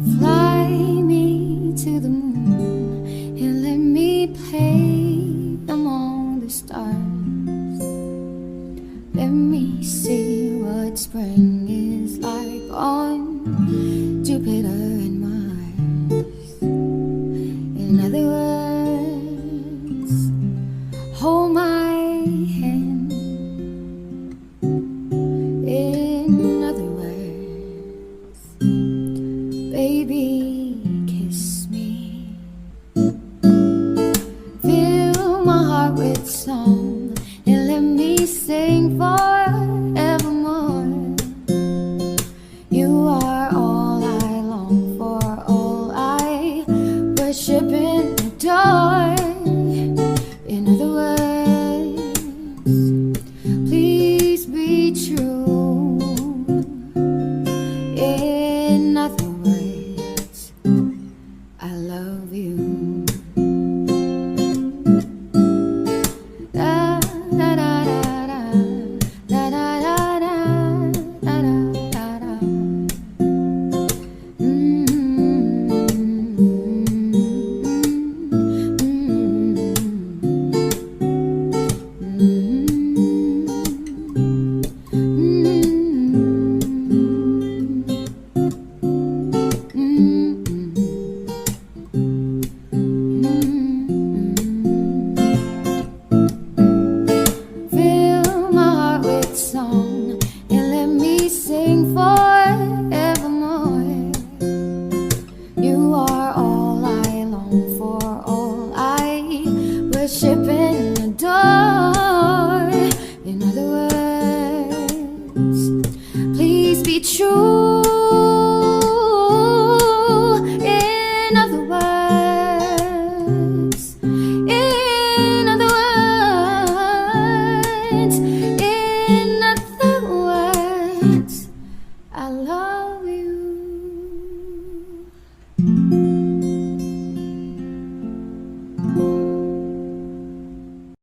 Fly me to the moon and let me play among the stars. Let me see what spring is like on Jupiter and Mars. In other words, hold my hand. In other words, baby, kiss